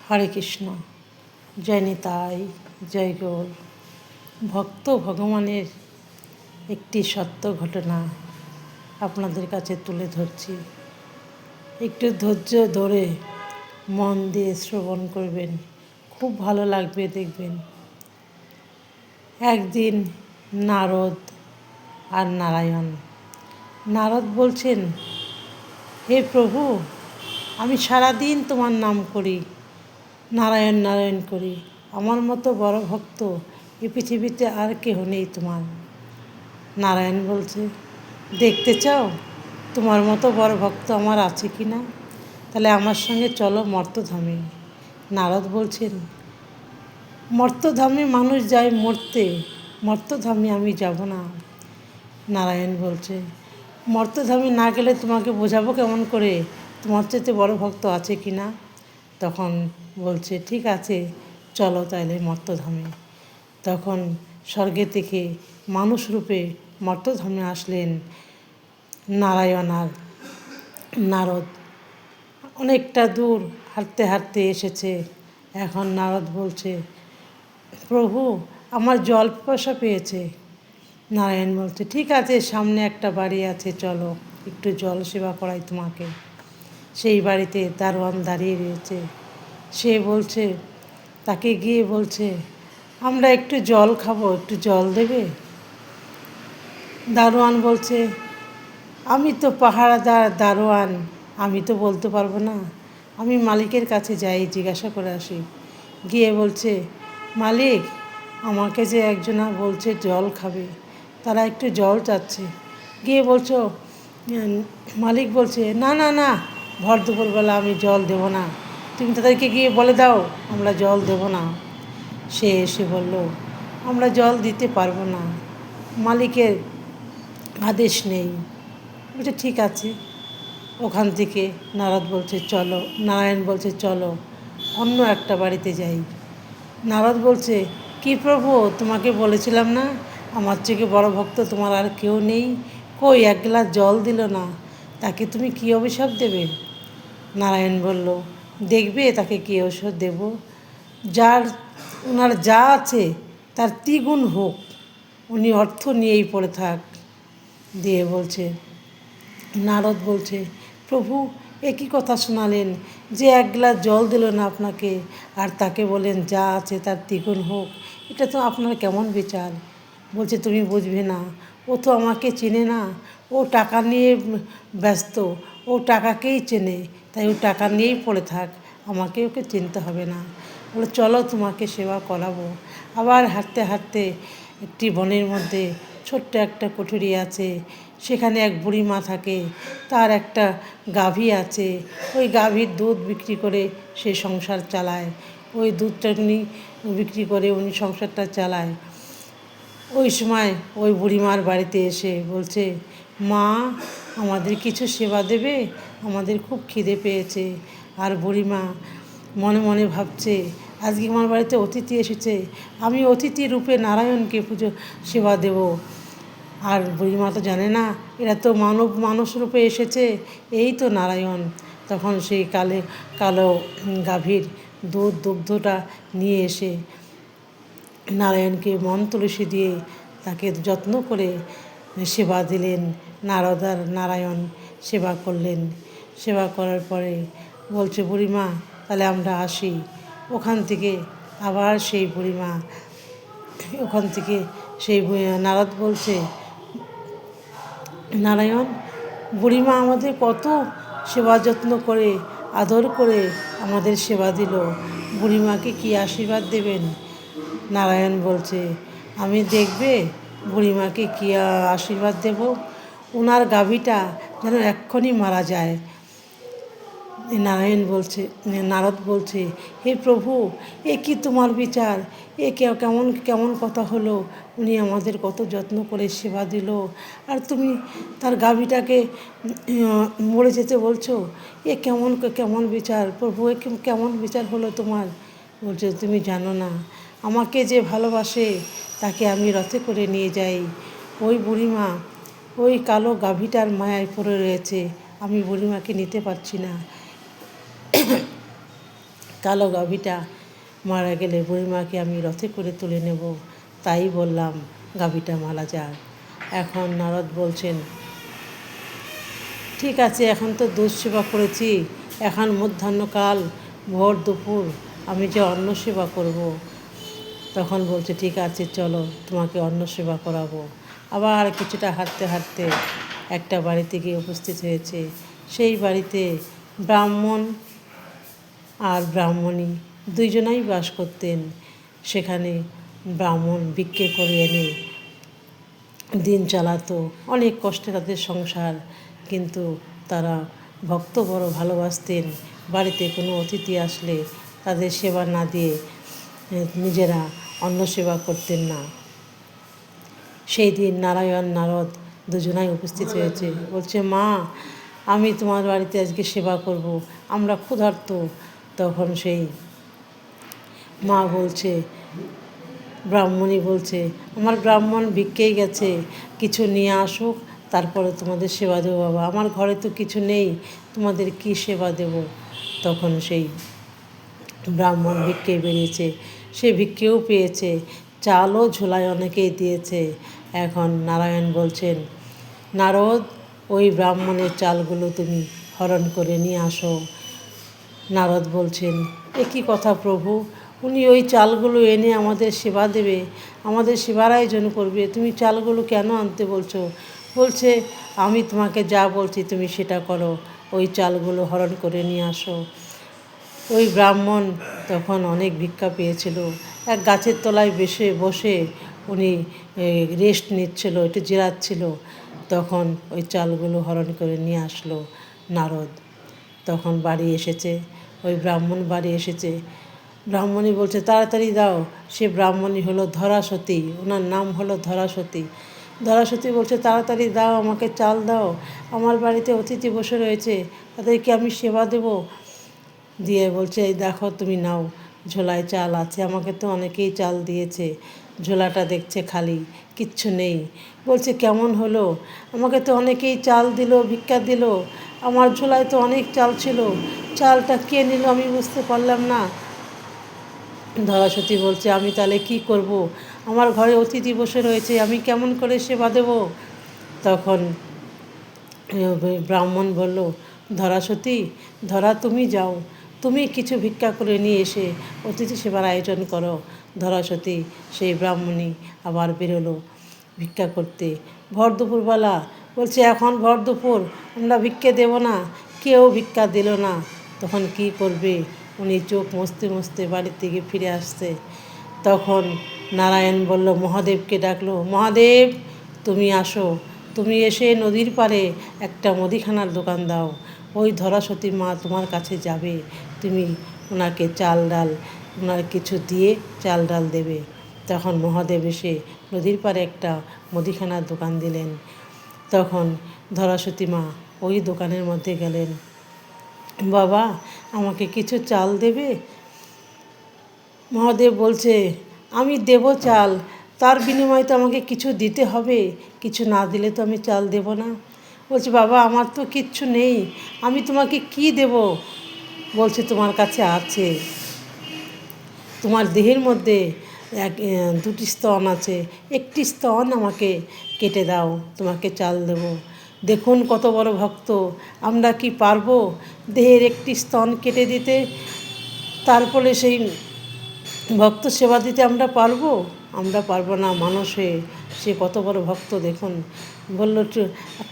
হরে কৃষ্ণ, জয় নিতাই, জয় গৌর। ভক্ত ভগবানের একটি সত্য ঘটনা আপনাদের কাছে তুলে ধরছি। একটু ধৈর্য ধরে মন দিয়ে শ্রবণ করবেন, খুব ভালো লাগবে দেখবেন। একদিন নারদ আর নারায়ণ। নারদ বলছেন, হে প্রভু, আমি সারাদিন তোমার নাম করি, নারায়ণ নারায়ণ করি। আমার মতো বড় ভক্ত এই পৃথিবীতে আর কেহ নেই তোমার। নারায়ণ বলছে, দেখতে চাও তোমার মতো বড় ভক্ত আমার আছে কি না? তাহলে আমার সঙ্গে চলো মর্তধামে। নারদ বলছেন, মর্তধামে মানুষ যায় মরতে, মর্তধামে আমি যাব না। নারায়ণ বলছে, মর্তধামে না গেলে তোমাকে বোঝাবো কেমন করে তোমার চাইতে বড় ভক্ত আছে কি না? তখন বলছে, ঠিক আছে, চলো তাইলে মর্তধামে। তখন স্বর্গে থেকে মানুষ রূপে মর্তধামে আসলেন নারায়ণ আর নারদ। অনেকটা দূর হাঁটতে হাঁটতে এসেছে। এখন নারদ বলছে, প্রভু, আমার জল পিপাসা পেয়েছে। নারায়ণ বলছে, ঠিক আছে, সামনে একটা বাড়ি আছে, চলো একটু জল সেবা করাই তোমাকে। সেই বাড়িতে দারোয়ান দাঁড়িয়ে রয়েছে। সে বলছে, তাকে গিয়ে বলছে, আমরা একটু জল খাবো, একটু জল দেবে? দারোয়ান বলছে, আমি তো পাহারাদার দারোয়ান, আমি তো বলতে পারবো না। আমি মালিকের কাছে যাই, জিজ্ঞাসা করে আসি। গিয়ে বলছে, মালিক, আমাকে যে একজনা বলছে জল খাবে, তারা একটু জল চাচ্ছে। গিয়ে বলছো, মালিক বলছে, না না না, ভর দুপুরবেলা আমি জল দেব না, তুমি তাদেরকে গিয়ে বলে দাও আমরা জল দেব না। সে এসে বলল, আমরা জল দিতে পারবো না, মালিকের আদেশ নেই। বলছে, ঠিক আছে। ওখান থেকে নারদ বলছে, চলো, নারায়ণ বলছে, চলো অন্য একটা বাড়িতে যাই। নারদ বলছে, কি প্রভু, তোমাকে বলেছিলাম না আমার থেকে বড় ভক্ত তোমার আর কেউ নেই? কই এক গ্লাস জল দিল না, তাকে তুমি কী অভিশাপ দেবে? নারায়ণ বলল, দেখবে তাকে কী ঔষধ দেব? ওনার যা আছে তার দ্বিগুণ হোক, উনি অর্থ নিয়েই পড়ে থাক। দিয়ে বলছে, নারদ বলছে, প্রভু, একই কথা শোনালেন যে এক গ্লাস জল দিল না আপনাকে, আর তাকে বলেন যা আছে তার দ্বিগুণ হোক, এটা তো আপনার কেমন বিচার? বলছে, তুমি বুঝবে না, ও তো আমাকে চেনে না, ও টাকা নিয়ে ব্যস্ত, ও টাকাকেই চেনে, তাই ও টাকা নিয়েই পড়ে থাক, আমাকে ওকে চিনতে হবে না। বলে, চলো তোমাকে সেবা করাবো। আবার হাঁটতে হাঁটতে একটি বনের মধ্যে ছোট্ট একটা কুঠুরি আছে, সেখানে এক বুড়িমা থাকে, তার একটা গাভী আছে। ওই গাভীর দুধ বিক্রি করে সে সংসার চালায়, ওই দুধটা উনি বিক্রি করে উনি সংসারটা চালায়। ওই সময় ওই বুড়িমার বাড়িতে এসে বলছে, মা, আমাদের কিছু সেবা দেবে, আমাদের খুব খিদে পেয়েছে। আর বুড়িমা মনে মনে ভাবছে, আজকে আমার বাড়িতে অতিথি এসেছে, আমি অতিথি রূপে নারায়ণকে সেবা দেব। আর বুড়িমা তো জানে না এরা তো মানুষ রূপে এসেছে, এই তো নারায়ণ। তখন সেই কালো গাভীর দুগ্ধটা নিয়ে এসে নারায়ণকে মন তুলসী দিয়ে তাকে যত্ন করে সেবা দিলেন। নারদ আর নারায়ণ সেবা করলেন। সেবা করার পরে বলছে, বুড়িমা, তাহলে আমরা আসি। ওখান থেকে আবার সেই বুড়িমা, ওখান থেকে সেই নারদ বলছে, নারায়ণ, বুড়িমা আমাদের কত সেবা যত্ন করে আদর করে আমাদের সেবা দিল, বুড়িমাকে কি আশীর্বাদ দেবেন? নারায়ণ বলছে, আমি দেখবে বুড়িমাকে কী আশীর্বাদ দেব? ওনার গাভীটা যেন এক্ষুনি মারা যায়। নারদ বলছে, হে প্রভু, এ কি তোমার বিচার? এ কেমন কেমন কথা হলো? উনি আমাদের কত যত্ন করে সেবা দিল, আর তুমি তার গাভীটাকে মরে যেতে বলছো? এ কেমন বিচার প্রভু? এ কেমন বিচার হলো তোমার? বলছে, তুমি জানো না, আমাকে যে ভালোবাসে তাকে আমি রথে করে নিয়ে যাই। ওই বুড়িমা ওই কালো গাভীটার মায়ায় পড়ে রয়েছে, আমি বুড়িমাকে নিতে পারছি না। কালো গাভীটা মারা গেলে বুড়িমাকে আমি রথে করে তুলে নেব, তাই বললাম গাভীটা মারা যাক। এখন নারদ বলছেন, ঠিক আছে, এখন তো দুধ সেবা করেছি, এখন মধ্যাহ্নকাল ভোর দুপুর আমি যে অন্ন সেবা করব। তখন বলছে, ঠিক আছে চলো, তোমাকে অন্ন সেবা করাবো। আবার কিছুটা হাঁটতে হাঁটতে একটা বাড়িতে গিয়ে উপস্থিত হয়েছে। সেই বাড়িতে ব্রাহ্মণ আর ব্রাহ্মণী দুইজনাই বাস করতেন। সেখানে ব্রাহ্মণ ভিক্ষে করে এনে দিন চালাতো, অনেক কষ্টে তাদের সংসার। কিন্তু তারা ভক্ত বড় ভালোবাসতেন। বাড়িতে কোনো অতিথি আসলে তাদের সেবা না দিয়ে নিজেরা অন্ন সেবা করতেন না। সেই দিন নারায়ণ নারদ দুজনাই উপস্থিত হয়েছে। বলছে, মা, আমি তোমার বাড়িতে আজকে সেবা করব, আমরা ক্ষুধার্ত। তখন সেই মা বলছে, ব্রাহ্মণী বলছে, আমার ব্রাহ্মণ ভিক্ষেই গেছে, কিছু নিয়ে আসুক, তারপরে তোমাদের সেবা দেবো বাবা, আমার ঘরে তো কিছু নেই, তোমাদের কি সেবা দেব। তখন সেই ব্রাহ্মণ ভিক্ষে বেরিয়েছে, সে ভিক্ষেও পেয়েছে, চালও ঝোলায় অনেকেই দিয়েছে। এখন নারায়ণ বলছেন, নারদ, ওই ব্রাহ্মণের চালগুলো তুমি হরণ করে নিয়ে আসো। নারদ বলছেন, এ কী কথা প্রভু, উনি ওই চালগুলো এনে আমাদের সেবা দেবে, আমাদের সেবার আয়োজন করবে, তুমি চালগুলো কেন আনতে বলছো? বলছে, আমি তোমাকে যা বলছি তুমি সেটা করো, ওই চালগুলো হরণ করে নিয়ে আসো। ওই ব্রাহ্মণ তখন অনেক ভিক্ষা পেয়েছিল, এক গাছের তলায় বসে উনি রেস্ট নিচ্ছিল, একটু জিরাচ্ছিল। তখন ওই চালগুলো হরণ করে নিয়ে আসলো নারদ। তখন বাড়ি এসেছে, ওই ব্রাহ্মণ বাড়ি এসেছে। ব্রাহ্মণী বলছে, তাড়াতাড়ি দাও। সে ব্রাহ্মণী হলো ধরাসতী, ওনার নাম হলো ধরাসতী। ধরাসতী বলছে, তাড়াতাড়ি দাও, আমাকে চাল দাও, আমার বাড়িতে অতিথি বসে রয়েছে, তাদেরকে আমি সেবা দেব। দিয়ে বলছে, এই দেখো, তুমি নাও, ঝোলায় চাল আছে, আমাকে তো অনেকেই চাল দিয়েছে, ঝোলাটা দেখছে খালি, কিচ্ছু নেই। বলছে, কেমন হলো, আমাকে তো অনেকেই চাল দিল, ভিক্ষা দিল, আমার ঝোলায় তো অনেক চাল ছিল, চালটা কে নিল আমি বুঝতে পারলাম না। ধরাসতী বলছে, আমি তাহলে কি করব, আমার ঘরে অতিথি বসে রয়েছে, আমি কেমন করে সেবা দেব। তখন ব্রাহ্মণ বলল, ধরাসতী, ধরা, তুমি যাও, তুমি কিছু ভিক্ষা করে নিয়ে এসে অতিথি সেবার আয়োজন করো। ধরাসতী সেই ব্রাহ্মণী আবার বেরোলো ভিক্ষা করতে। ভর দুপুরবেলা বলছে, এখন ভর দুপুর, আমরা ভিক্ষে দেব না, কেউ ভিক্ষা দিল না। তখন কি করবে, উনি চোখ মুছতে মুছতে বাড়ির থেকে ফিরে আসছে। তখন নারায়ণ বলল, মহাদেবকে ডাকলো, মহাদেব, তুমি আসো, তুমি এসে নদীর পাড়ে একটা মুদিখানার দোকান দাও, ওই ধরাসতী মা তোমার কাছে যাবে, তুমি ওনাকে চাল ডাল, ওনার কিছু দিয়ে চাল ডাল দেবে। তখন মহাদেব এসে নদীর পাড়ে একটা মুদিখানার দোকান দিলেন। তখন ধরাসতী মা ওই দোকানের মধ্যে গেলেন, বাবা, আমাকে কিছু চাল দেবে? মহাদেব বলছে, আমি দেব চাল, তার বিনিময়ে তো আমাকে কিছু দিতে হবে, কিছু না দিলে তো আমি চাল দেব না। বলছে, বাবা, আমার তো কিচ্ছু নেই, আমি তোমাকে কি দেব? বলছে, তোমার কাছে আছে, তোমার দেহের মধ্যে দুটি স্তন আছে, একটি স্তন আমাকে কেটে দাও, তোমাকে চাল দেব। দেখুন কত বড় ভক্ত, আমরা কি পারবো দেহের একটি স্তন কেটে দিতে? তারপরে সেই ভক্ত সেবা দিতে আমরা পারবো? আমরা পারবো না মানুষ হয়ে। সে কত বড় ভক্ত দেখুন। বলল,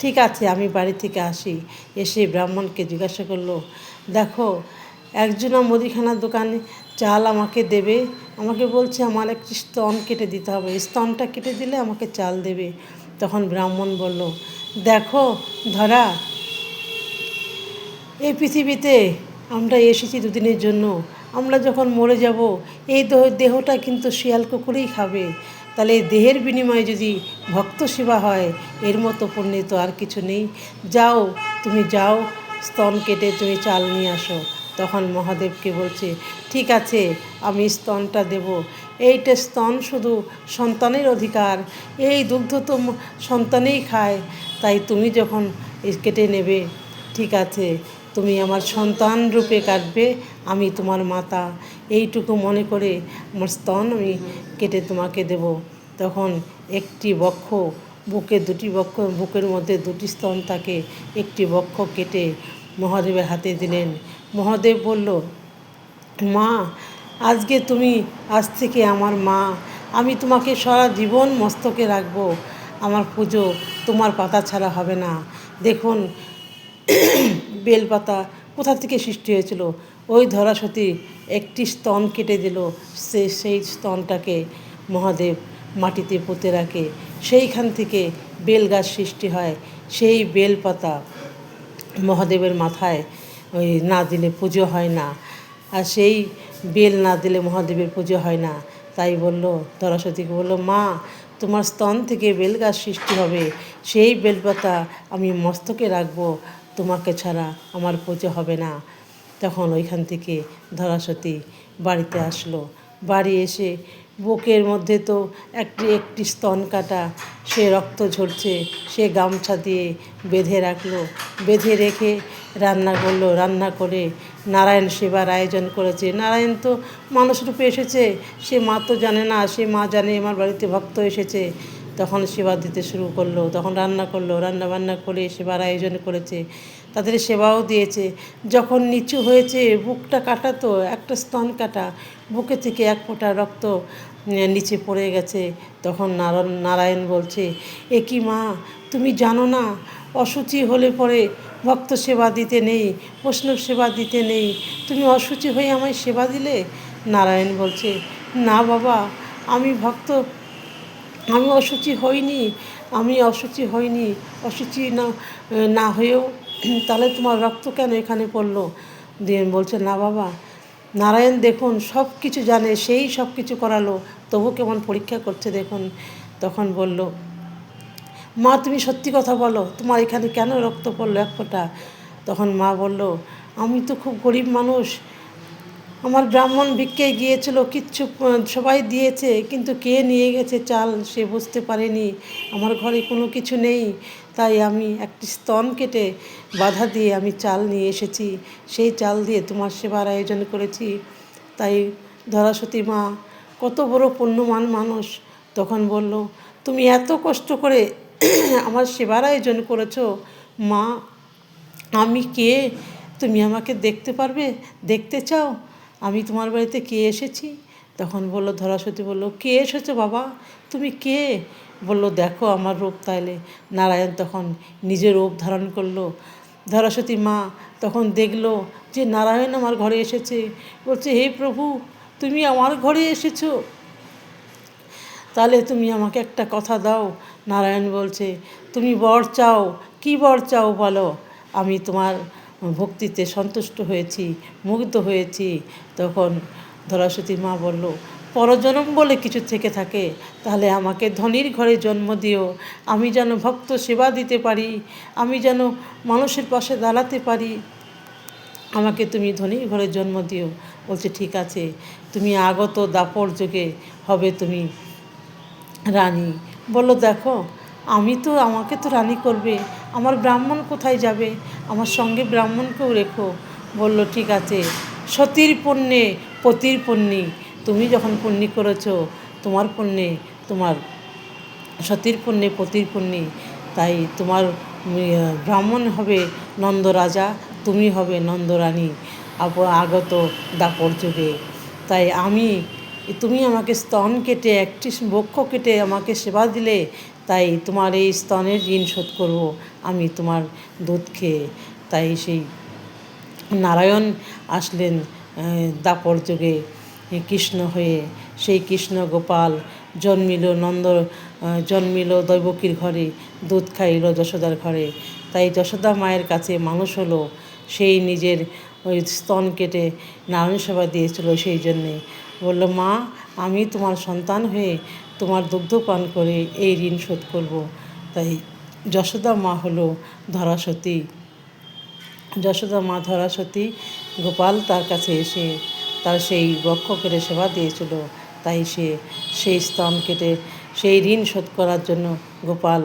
ঠিক আছে, আমি বাড়ি থেকে আসি। এসে ব্রাহ্মণকে জিজ্ঞাসা করলো, দেখো, একজনা মুদিখানার দোকানে চাল আমাকে দেবে, আমাকে বলছে আমার একটি স্তন কেটে দিতে হবে, স্তনটা কেটে দিলে আমাকে চাল দেবে। তখন ব্রাহ্মণ বলল, দেখো ধরা, এই পৃথিবীতে আমরা এসেছি দুদিনের জন্য, আমরা যখন মরে যাব এই দেহটা কিন্তু শিয়াল কুকুরেই খাবে, তাহলে এই দেহের বিনিময়ে যদি ভক্ত সেবা হয়, এর মতো পুণ্য তো আর কিছু নেই। যাও, তুমি যাও, স্তন কেটে তুমি চাল নিয়ে আসো। তখন মহাদেবকে বলছে, ঠিক আছে, আমি স্তনটা দেব, এইটা স্তন শুধু সন্তানের অধিকার, এই দুগ্ধ তো সন্তানেই খায়, তাই তুমি যখন কেটে নেবে, ঠিক আছে, তুমি আমার সন্তান রূপে কাটবে, আমি তোমার মাতা, এইটুকু মনে করে আমার স্তন আমি কেটে তোমাকে দেব। তখন একটি বক্ষ, বুকের মধ্যে দুটি স্তন থাকে, একটি বক্ষ কেটে মহাদেবের হাতে দিলেন। মহাদেব বলল, মা, আজ থেকে আমার মা, আমি তোমাকে সারা জীবন মস্তকে রাখবো। আমার পুজো তোমার পাতা ছাড়া হবে না। দেখুন বেলপাতা কোথা থেকে সৃষ্টি হয়েছিল? ওই ধরাসতী একটি স্তন কেটে দিল, সেই স্তনটাকে মহাদেব মাটিতে পুঁতে রাখে, সেইখান থেকে বেল গাছ সৃষ্টি হয়। সেই বেলপাতা মহাদেবের মাথায় ওই না দিলে পুজো হয় না, আর সেই বেল না দিলে মহাদেবের পুজো হয় না। তাই বলল, সরস্বতীকে বলল, মা, তোমার স্তন থেকে বেল গাছ সৃষ্টি হবে, সেই বেলপাতা আমি মস্তকে রাখবো, তোমাকে ছাড়া আমার পুজো হবে না। তখন ওইখান থেকে ধরাসতী বাড়িতে আসলো। বাড়ি এসে বুকের মধ্যে তো একটি স্তন কাটা, সে রক্ত ঝরছে, সে গামছা দিয়ে বেঁধে রাখলো। বেঁধে রেখে রান্না করলো। রান্না করে নারায়ণ সেবার আয়োজন করেছে। নারায়ণ তো মানুষ রূপে এসেছে, সে মা তো জানে না, সে মা জানে আমার বাড়িতে ভক্ত এসেছে। তখন সেবা দিতে শুরু করলো। তখন রান্না করলো, রান্না করে সেবার আয়োজন করেছে, তাদের সেবাও দিয়েছে। যখন নিচু হয়েছে, বুকটা কাটা তো, একটা স্তন কাটা, বুকে থেকে এক ফোঁটা রক্ত নিচে পড়ে গেছে। তখন নারায়ণ বলছে, এ কি মা, তুমি জানো না অশুচি হলে পরে ভক্ত সেবা দিতে নেই, বৈষ্ণব সেবা দিতে নেই, তুমি অশুচি হয়ে আমায় সেবা দিলে? নারায়ণ বলছে, না বাবা, আমি অশুচি হইনি, অশুচি না হয়েও তাহলে তোমার রক্ত কেন এখানে পড়লো? দিয়ে বলছে, না বাবা, নারায়ণ দেখুন সব কিছু জানে, সেই সব কিছু করালো, তবু কেমন পরীক্ষা করছে দেখুন। তখন বলল, মা, তুমি সত্যি কথা বলো, তোমার এখানে কেন রক্ত পড়লো এক ফোঁটা? তখন মা বলল, আমি তো খুব গরিব মানুষ, আমার ব্রাহ্মণ ভিক্ষে গিয়েছিল, কিচ্ছু সবাই দিয়েছে, কিন্তু কে নিয়ে গেছে চাল সে বুঝতে পারেনি, আমার ঘরে কোনো কিছু নেই, তাই আমি একটি স্তন কেটে বাধা দিয়ে আমি চাল নিয়ে এসেছি, সেই চাল দিয়ে তোমার সেবার আয়োজন করেছি। তাই ধরাসতী মা কত বড় পুণ্যমান মানুষ। তখন বলল, তুমি এত কষ্ট করে আমার সেবার আয়োজন করেছো, মা, আমি কে? তুমি আমাকে দেখতে চাও আমি তোমার বাড়িতে কে এসেছি? তখন ধরাসতী বলল, কে এসেছো বাবা, তুমি কে? বলল, দেখো আমার রূপ। তাইলে নারায়ণ তখন নিজের রূপ ধারণ করলো। ধরাসতী মা তখন দেখলো যে নারায়ণ আমার ঘরে এসেছে। বলছে, হে প্রভু, তুমি আমার ঘরে এসেছো, তাহলে তুমি আমাকে একটা কথা দাও। নারায়ণ বলছে, তুমি বর চাও, কী বর চাও বলো, আমি তোমার ভক্তিতে সন্তুষ্ট হয়েছি, মুগ্ধ হয়েছি। তখন ধরাসতী মা বলল, পরজনম বলে কিছু থেকে থাকে, তাহলে আমাকে ধনীর ঘরে জন্ম দিও, আমি যেন ভক্ত সেবা দিতে পারি, আমি যেন মানুষের পাশে দাঁড়াতে পারি, আমাকে তুমি ধনীর ঘরে জন্ম দিও। বলছে, ঠিক আছে, তুমি আগত দাপর যুগে হবে তুমি রানী। বললো, দেখো, আমাকে তো রানী করবে, আমার ব্রাহ্মণ কোথায় যাবে? আমার সঙ্গে ব্রাহ্মণকেও রেখো। বলল, ঠিক আছে, সতীর পুণ্যে পতির পুণ্যি, তুমি যখন পুণ্যি করেছো, তোমার পুণ্যে তোমার সতীর পুণ্যে পতির পুণ্যি, তাই তোমার ব্রাহ্মণ হবে নন্দ রাজা, তুমি হবে নন্দরানী আগত দাপর যুগে। তাই তুমি আমাকে স্তন কেটে একটি বক্ষ কেটে আমাকে সেবা দিলে, তাই তোমার এই স্তনের ঋণ শোধ করব আমি তোমার দুধ খেয়ে। তাই সেই নারায়ণ আসলেন দাপর যুগে কৃষ্ণ হয়ে। সেই কৃষ্ণ গোপাল জন্মিল দৈবকীর ঘরে, দুধ খাইল যশোদার ঘরে। তাই যশোদা মায়ের কাছে মানুষ হলো, সেই নিজের ওই স্তন কেটে নারায়ণ সেবা দিয়েছিল। সেই জন্যে বলল, মা, আমি তোমার সন্তান হয়ে তোমার দুগ্ধ পান করে এই ঋণ শোধ করব। তাই যশোদা মা হলো ধরাসতী। যশোদা মা ধরাসতী, গোপাল তার কাছে এসে তার সেই বক্ষ কেটে সেবা দিয়েছিল। তাই সেই স্তন কেটে সেই ঋণ শোধ করার জন্য গোপাল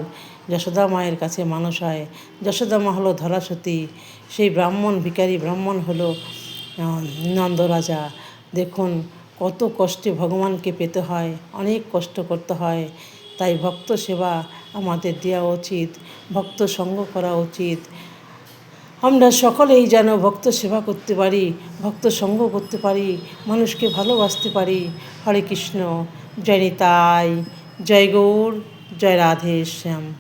যশোদা মায়ের কাছে মানুষ হয়। যশোদা মা হলো ধরাসতী, সেই ব্রাহ্মণ ভিখারি ব্রাহ্মণ হলো নন্দরাজা। দেখুন কত কষ্টে ভগবানকে পেতে হয়, অনেক কষ্ট করতে হয়। তাই ভক্ত সেবা আমাদের দেওয়া উচিত, ভক্ত সঙ্গ করা উচিত। আমরা সকলেই যেন ভক্ত সেবা করতে পারি, ভক্ত সঙ্গ করতে পারি, মানুষকে ভালোবাসতে পারি। হরে কৃষ্ণ, জয় নিতাই, জয় গৌর, জয় রাধে শ্যাম।